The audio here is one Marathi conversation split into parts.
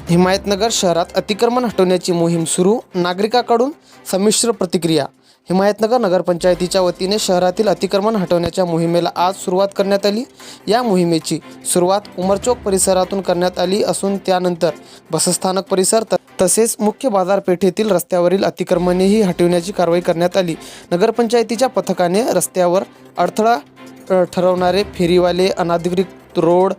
हिमायतनगर शहरात अतिक्रमण हटवण्याची मोहीम सुरू, नागरिकांकडून संमिश्र प्रतिक्रिया। हिमायतनगर नगरपंचायतीच्या वतीने शहरातील अतिक्रमण हटवण्याच्या मोहिमेला आज सुरुवात करण्यात आली। या मोहिमेची सुरुवात उमरचौक परिसरातून करण्यात आली असून त्यानंतर बसस्थानक परिसर तसेच मुख्य बाजारपेठेतील रस्त्यावरील अतिक्रमणेही हटवण्याची कारवाई करण्यात आली। नगरपंचायतीच्या पथकाने रस्त्यावर अडथळा ठरवणारे फेरीवाले, अनधिकृत रोड,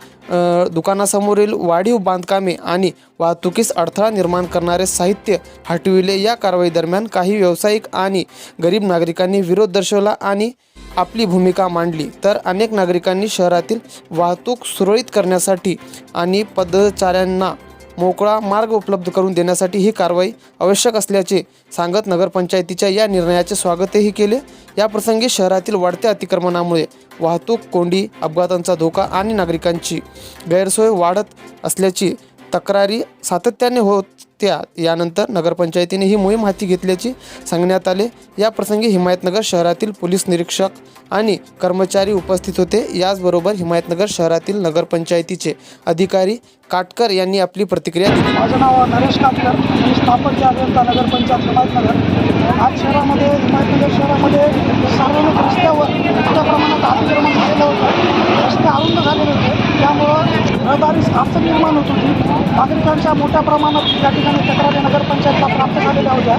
दुकानासमोरील वाढीव बांधकामे आणि वाहतुकीस अडथळा निर्माण करणारे साहित्य हटविले। या कारवाई दरम्यान काही व्यावसायिक आणि गरीब नागरिकांनी विरोध दर्शवला आणि आपली भूमिका मांडली, तर अनेक नागरिकांनी शहरातील वाहतूक सुरळीत करण्यासाठी आणि पदचाऱ्यांना मोकळा मार्ग उपलब्ध करून देण्यासाठी ही कारवाई आवश्यक असल्याचे सांगत नगरपंचायतीच्या या निर्णयाचे स्वागतही केले। याप्रसंगी शहरातील वाढत्या अतिक्रमणामुळे वाहतूक कोंडी, अपघातांचा धोका आणि नागरिकांची गैरसोय वाढत असल्याची तक्रारी सातत्याने होत्या। यानंतर नगरपंचायतीने ही मोहीम हाती घेतल्याचे सांगण्यात आले। या प्रसंगी हिमायतनगर शहरातील पोलीस निरीक्षक आणि कर्मचारी उपस्थित होते। याचबरोबर हिमायतनगर शहरातील नगरपंचायतीचे अधिकारी काटकर यांनी आपली प्रतिक्रिया दिली। माझं नाव नरेश काटकर, मी स्थापक अभियंता नगरपंचायत हिमायतनगर। आज शहरामध्ये हिमायतनगर शहरामध्ये सार्वजनिक रस्त्यावर मोठ्या प्रमाणात अतिक्रमण झालेलं होतं। रस्ते अरुंद झालेले होते, त्यामुळं रहदारीस अडचण निर्माण होत होती। नागरिकांच्या मोठ्या प्रमाणात या ठिकाणी तक्रारी नगरपंचायतला प्राप्त झालेल्या होत्या।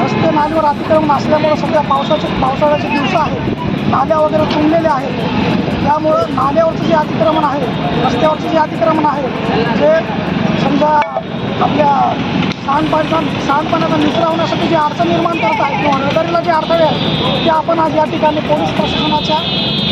रस्ते नालीवर अतिक्रमण असल्यामुळं सध्या पावसाळ्याचे दिवस आहेत, नाल्या वगैरे तुंबलेल्या आहेत, त्यामुळं नाल्यावरचं जे अतिक्रमण आहे, रस्त्यावरचं जे अतिक्रमण आहे, जे समजा आपल्या सांडपाण्याचा निचरा होण्यासाठी जे अडचण निर्माण करत आहे किंवा रहदारीला जे अडथळे आहेत, ते आपण आज या ठिकाणी पोलीस प्रशासनाच्या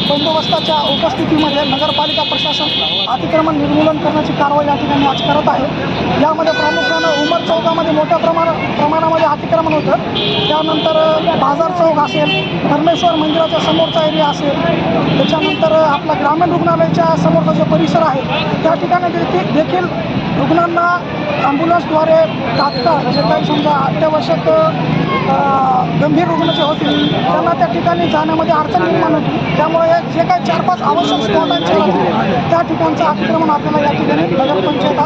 बंदोबस्ताच्या उपस्थितीमध्ये नगरपालिका प्रशासन अतिक्रमण निर्मूलन करण्याची कारवाई या ठिकाणी आज करत आहे। यामध्ये प्रामुख्यानं उमर चौकामध्ये मोठ्या प्रमाणामध्ये अतिक्रमण होतं। त्यानंतर बाजार चौक असेल, धर्मेश्वर मंदिराच्या समोरचा एरिया असेल, त्याच्यानंतर आपला ग्रामीण रुग्णालयाच्या समोरचा जो परिसर आहे, त्या ठिकाणी देखील रुग्णांना ॲम्ब्युलन्सद्वारे तात्काळ जे काही समजा अत्यावश्यक गंभीर रुग्ण जे होतील त्यांना त्या ठिकाणी जाण्यामध्ये अडचण निर्माण होती। त्यामुळे जे काही 4-5 आवश्यक स्पॉटांचे त्या ठिकाणचं अतिक्रमण आपल्याला या ठिकाणी नगरपंचायत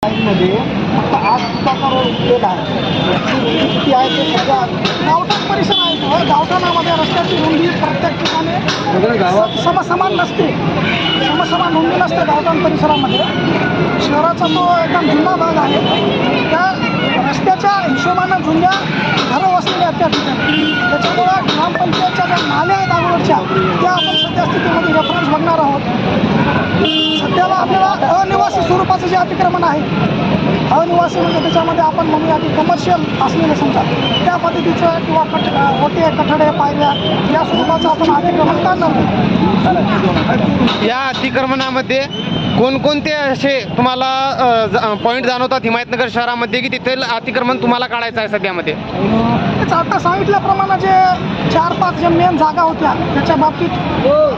आज मध्ये फक्त 8 फुटाचा रोड केलेला आहे। किती आहे ते सध्या गावठाण परिसर आहे। गावठाणामध्ये रस्त्याची रुंदी प्रत्येक ठिकाणी समसमान नसते, समसमान रुंदी नसते गावठाण परिसरामध्ये। शहराचा तो एकदम जुना भाग आहे, त्या रस्त्याच्या हिशोबानं जुन्या घरं वसलेल्या आहेत त्या ठिकाणी। त्याच्यामुळं ग्रामपंचायतच्या ज्या नाल्या आहेत अगोदरच्या, त्या आपण सध्या स्थितीमध्ये रेफरन्स बघणार आहोत। सध्याला आपल्याला अनिवासी स्वरूपाचं जे अतिक्रमण आहे, अनिवासी म्हणजे त्याच्यामध्ये आपण म्हणूया की कमर्शियल असलेलं समजा त्या पद्धतीचं किंवा मोठे कठडे, पायऱ्या या स्वरूपाचं आपण अतिक्रमण काढणार। या अतिक्रमणामध्ये कोणकोणते असे तुम्हाला पॉईंट जाणवतात हिमायतनगर शहरामध्ये की तिथे अतिक्रमण तुम्हाला काढायचं आहे सध्यामध्ये? आता सांगितल्याप्रमाणे जे 4-5 जे मेन जागा होत्या त्याच्या बाबतीत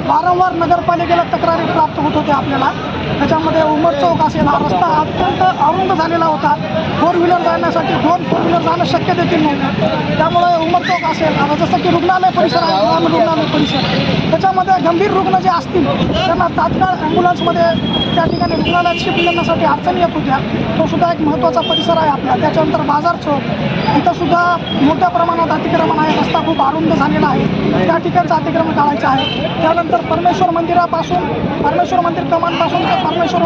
वारंवार नगरपालिकेला तक्रारी प्राप्त होत होत्या आपल्याला। त्याच्यामध्ये उमर चौक असेल, हा रस्ता अत्यंत अरुंद झालेला होता, 4 व्हीलर जाण्यासाठी 2 4 व्हीलर जाणं शक्य देखील नव्हतं। त्यामुळे उमर चौक असेल, आता जसं की रुग्णालय परिसर आहे, ग्रामीण रुग्णालय परिसर, त्याच्यामध्ये गंभीर रुग्ण जे असतील त्यांना तात्काळ ॲम्ब्युलन्समध्ये त्या ठिकाणी रुग्णालयात शिफ्ट करण्यासाठी अडचणी येत होत्या। तो सुद्धा एक महत्त्वाचा परिसर आहे आपला। त्याच्यानंतर बाजार चौक, इथंसुद्धा मोठ्या प्रमाणात अतिक्रमण आहे, रस्ता खूप अरुंद झालेला आहे, त्या ठिकाणचं अतिक्रमण काढायचं आहे। त्यानंतर परमेश्वर मंदिरापासून, परमेश्वर मंदिर कमानपासून ते परमेश्वर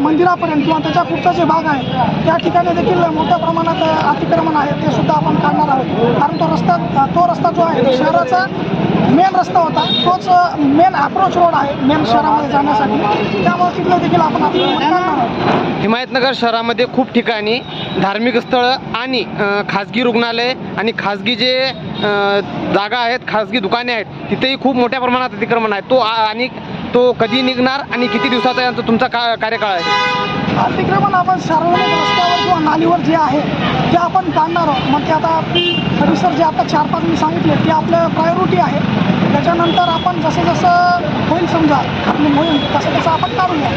मंदिरापर्यंत किंवा त्याच्या पुढचा जे भाग आहे त्या ठिकाणी देखील मोठ्या प्रमाणात अतिक्रमण आहे, ते सुद्धा आपण काढणार आहोत। कारण तो रस्ता जो आहे शहराचा मेन रस्ता होता, तोच मेन अप्रोच रोड आहे मेन शहरामध्ये जाण्यासाठी. त्यामुळे तिथलं देखील आपण अतिक्रमण काढणार आहोत. हिमायतनगर शहरामध्ये खूप ठिकाणी धार्मिक स्थळं आणि खाजगी रुग्णालय आणि खाजगी जे जागा आहेत, खाजगी दुकाने आहेत, तिथेही खूप मोठ्या प्रमाणात अतिक्रमण आहे. आणि तो कधी निघणार आणि किती दिवसाचा यांचा तुमचा कार्यकाळ आहे? अतिक्रमण आपण सार्वजनिक रस्त्यावर किंवा नालीवर जे आहे ते आपण काढणार आहोत. मग ते आता परिसर जे आता 4-5 मी सांगितले ते आपलं प्रायोरिटी आहे. त्याच्यानंतर आपण जसं जसं होईल समजा आपली मोहीम तसं तसं आपण काढूया.